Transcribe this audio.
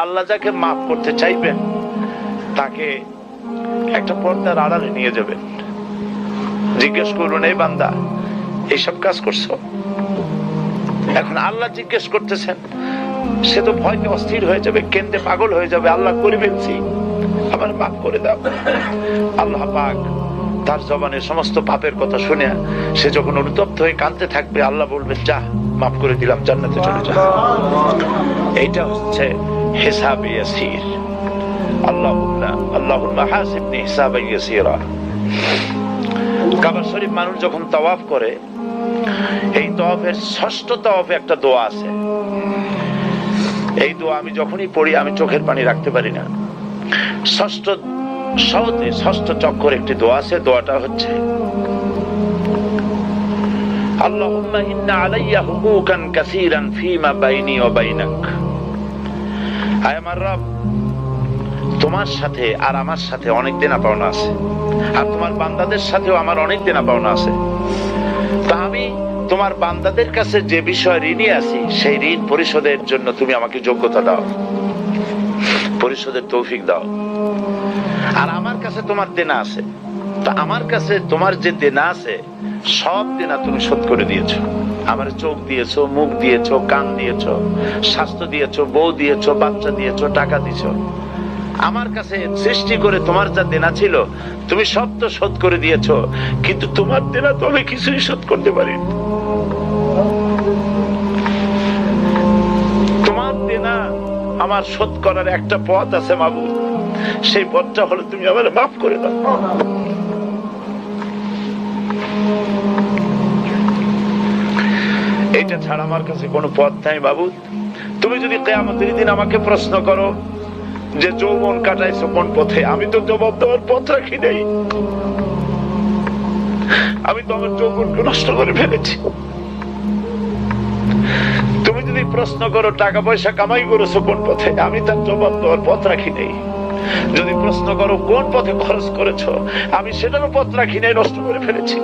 আল্লাহ যাকে মাফ করতে চাইবেন তাকে একটা পর্দার আড়ালে নিয়ে যাবেন, জিজ্ঞেস করুন, এই বান্দা এইসব কাজ করছো? এখন আল্লাহ জিজ্ঞেস করতেছেন, সে তো ভয়তে অস্থির হয়ে যাবে, কেন্দ্রে পাগল হয়ে যাবে। আল্লাহ করে ফেলছি, আমার মাফ করে দাও। আল্লাহ পাক তার জবানে সমস্ত পাপের কথা শুনে সে যখন অনুতপ্ত হয়ে কাঁদতে থাকবে, আল্লাহ বলবেন, যা মাফ করে দিলাম, জান্নাতে চলে যা। এইটা হচ্ছে হিসাবে ইয়াসির। আল্লাহুম্মা হাসিবনি হিসাবান ইয়াসিরা। কাবা শরীফ মানুষ যখন তাওয়াফ করে, এই তাওয়াফের ষষ্ঠ তাওয়াফে একটা দোয়া আছে। এই দোয়া আমি যখনই পড়ি আমি চোখের পানি রাখতে পারি না। ষষ্ঠ চক্কর একটি দোয়া আছে। দোয়াটা হচ্ছে, আল্লাহুম্মা ইন্না আলাইয়া হুকুকান কাসীরান ফীমা বাইনি ওয়া বাইনাক। আয় আমার রব, তোমার সাথে আর আমার সাথে অনেক দেনা পাওনা আছে, আর তোমার বান্দাদের সাথেও আমার অনেক দেনা পাওনা আছে। তা আমি তোমার বান্দাদের কাছে যে বিষয় ঋণী আছি, সেই ঋণ পরিশোধের জন্য তুমি আমাকে যোগ্যতা দাও, পরিশোধের তৌফিক দাও। আর আমার কাছে তোমার দেনা আছে, তা আমার কাছে তোমার যে দেনা আছে সব দেনা তুমি শোধ করে দিয়েছো। আমার চোখ দিয়েছো, মুখ দিয়েছো, কান দিয়েছো, স্বাস্থ্য দিয়েছো, বউ দিয়েছো, বাচ্চা দিয়েছো, টাকা দিয়েছো। আমার কাছে সৃষ্টি করে তোমার যা দেনা ছিল তুমি সব তো শোধ করে দিয়েছো, কিন্তু তোমার দেনা তো আমি কিছুই শোধ করতে পারি। তোমার দেনা আমার শোধ করার একটা পথ আছে মাবুদ, সেই পথটা হলো তুমি আমার মাফ করে দাও। এইটা ছাড়া আমার কাছে কোনো পথ নাই মাবুদ। তুমি যদি কিয়ামতের দিন আমাকে প্রশ্ন করো যে যৌবন কাটাইছো কোন পথে, আমি তো জবাব দেওয়ার পথ রাখি নাই। আমি তো আমার যৌবনকে নষ্ট করে ফেলেছি। তুমি যদি প্রশ্ন করো টাকা পয়সা কামাই করেছো কোন পথে, আমি তার জবাব দেওয়ার পথ রাখি নাই। যদি প্রশ্ন করো কোন পথে খরচ করেছো, আমি সেটারও পথ রাখি নাই, নষ্ট করে ফেলেছি।